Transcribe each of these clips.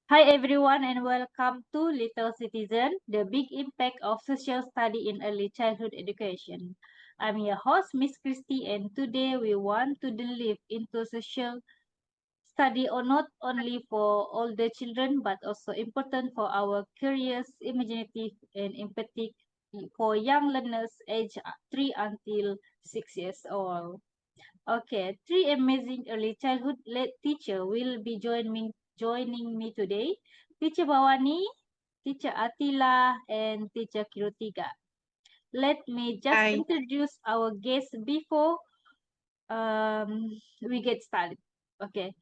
Hi everyone and welcome to Little Citizen, the big impact of social study in early childhood education. I'm your host, Miss Christy, and today we want to delve into social study or not only for older children but also important for our curious, imaginative, and empathic for young learners aged 3 until 6 years old. Okay, three amazing early childhood teacher will be joining me today. Teacher Bawani, Teacher Atila, and Teacher Kirutiga. Let me just Hi. introduce our guests before we get started. Okay,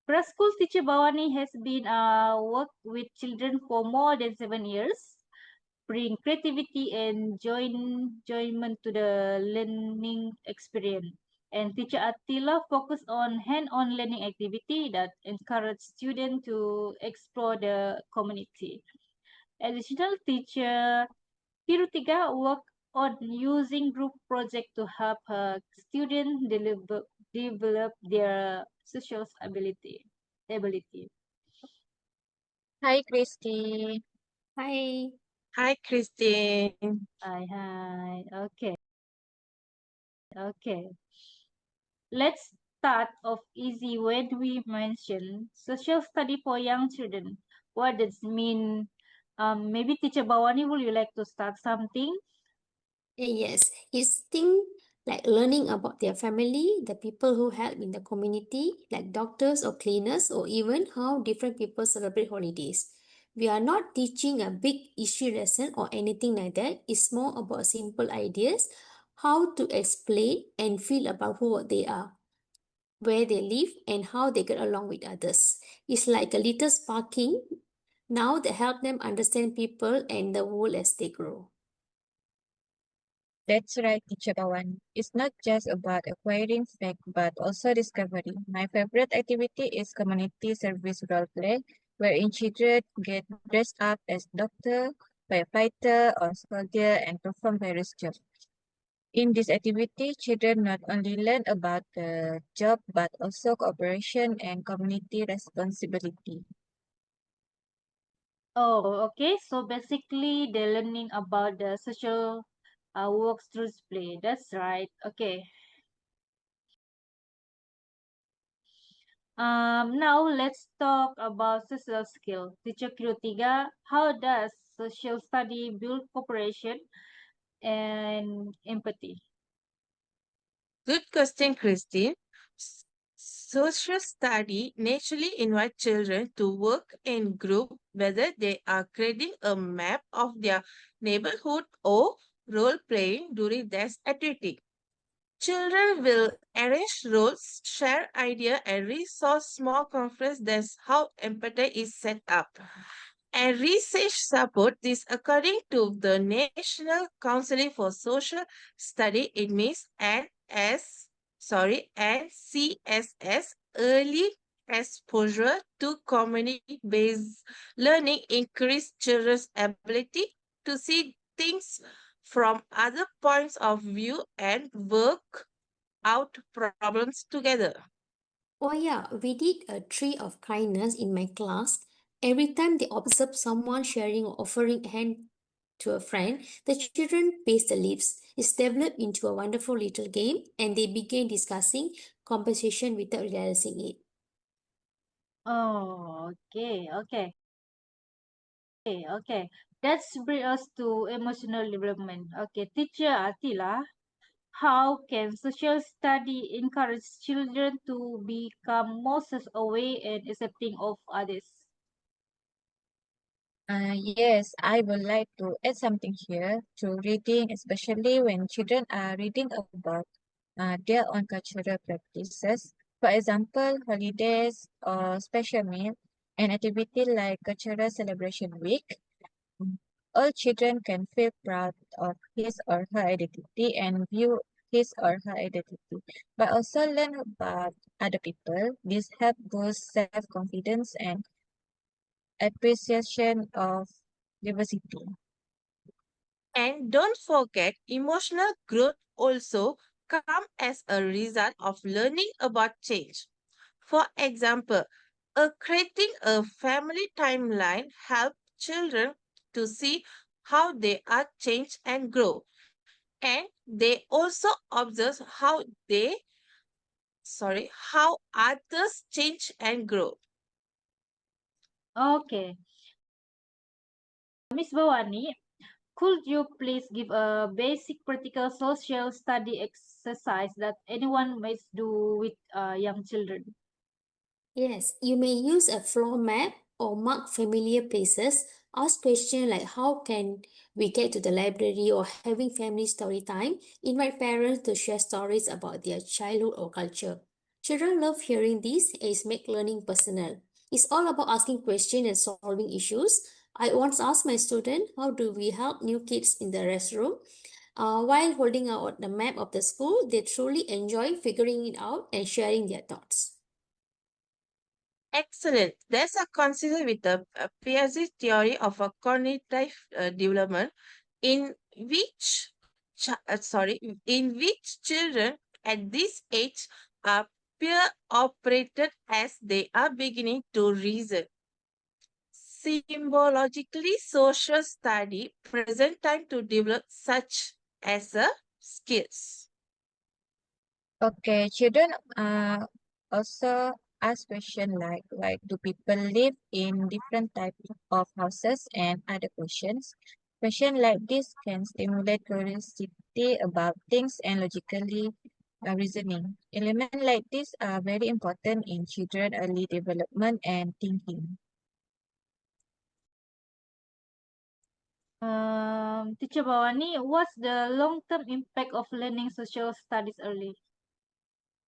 preschool teacher Bawani has been work with children for more than 7 years, bring creativity and enjoyment to the learning experience. And teacher Attila focus on hand-on learning activity that encourage students to explore the community. Additional teacher Kirutiga work on using group project to help students develop their social ability. Hi, Christy. Hi. Hi, Christine. Hi. Okay. Let's start off easy when we mention social study for young children. What does it mean? Maybe Teacher Bawani, would you like to start something? Yes, it's thing like learning about their family, the people who help in the community, like doctors or cleaners, or even how different people celebrate holidays. We are not teaching a big issue lesson or anything like that. It's more about simple ideas, how to explain and feel about who they are, where they live, and how they get along with others. It's like a little sparking now that help them understand people and the world as they grow. That's right, Teacher Pawan. It's not just about acquiring facts, but also discovery. My favorite activity is community service role play, wherein children get dressed up as doctor, firefighter, or soldier and perform various jobs. In this activity, children not only learn about the job, but also cooperation and community responsibility. Oh, okay. So basically, they're learning about the social works through play. That's right. Okay. Now let's talk about social skill. Teacher Kirutiga, how does social study build cooperation and empathy? Good question, Christine. S- Social study naturally invite children to work in group, whether they are creating a map of their neighborhood or role playing during this activity. Children will arrange roles, share idea, and resource small conference. That's how empathy is set up. And research support this according to the National Council for Social Study. It means NCSS, early exposure to community-based learning increase children's ability to see things from other points of view and work out problems together. Oh yeah, we did a tree of kindness in my class. Every time they observe someone sharing or offering a hand to a friend, the children paste the leaves. It's developed into a wonderful little game and they began discussing compensation without realizing it. Oh, okay. That's bring us to emotional development. Okay, teacher Atila, how can social study encourage children to become more self-aware and accepting of others? Yes, I would like to add something here to reading, especially when children are reading about their own cultural practices. For example, holidays or special meal, an activity like Cultural Celebration Week. mm, All children can feel proud of his or her identity and view his or her identity, but also learn about other people. This helps boost self-confidence and appreciation of diversity. And don't forget, emotional growth also come as a result of learning about change. For example, Creating a family timeline helps children to see how they are change and grow. And they also observe how others change and grow. Okay. Miss Bawani, could you please give a basic practical social study exercise that anyone might do with young children? Yes, you may use a floor map or mark familiar places. Ask questions like how can we get to the library or having family story time. Invite parents to share stories about their childhood or culture. Children love hearing this as make learning personal. It's all about asking questions and solving issues. I once asked my student, how do we help new kids in the restroom? While holding out the map of the school, they truly enjoy figuring it out and sharing their thoughts. Excellent. There's a consider with the Piaget's theory of a cognitive development in which in which children at this age are peer operated as they are beginning to reason. Symbologically, social study present time to develop such as a skills. Okay, children also ask questions like why do people live in different types of houses and other questions. Questions like this can stimulate curiosity about things and logically reasoning. Elements like this are very important in children early development and thinking. Teacher Bawani, what's the long-term impact of learning social studies early?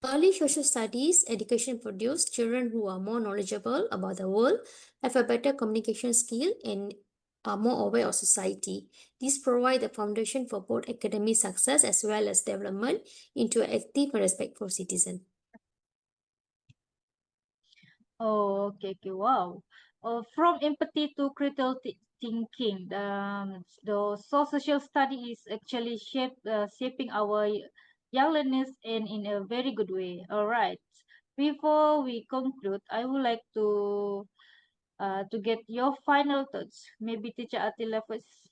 Early social studies education produce children who are more knowledgeable about the world, have a better communication skill, and are more aware of society. These provide the foundation for both academic success as well as development into an active and respectful citizen. Oh, okay, wow. From empathy to critical thinking, the social study is actually shaping our young learners in a very good way. All right. Before we conclude, I would like to get your final thoughts. Maybe Teacher Attila first.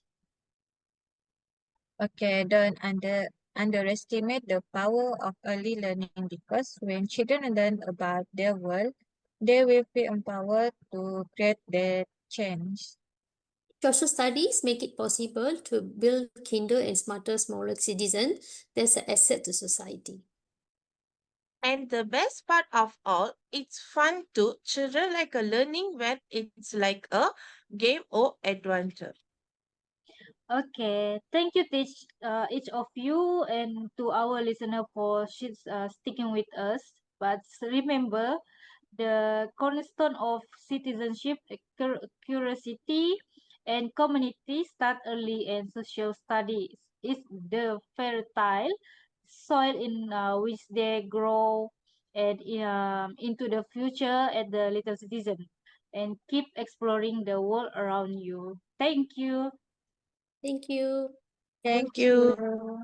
Okay, don't underestimate the power of early learning because when children learn about their world, they will feel empowered to create their change. Social studies make it possible to build kinder and smarter, smaller citizens that's an asset to society. And the best part of all, it's fun too. Children like a learning when it's like a game or adventure. Okay, thank you, each of you, and to our listener for sticking with us. But remember, the cornerstone of citizenship, curiosity, and community start early, and social studies is the fertile soil in which they grow and into the future as the little citizen. And keep exploring the world around you. Thank you. Thank you. Thank Thank you. you.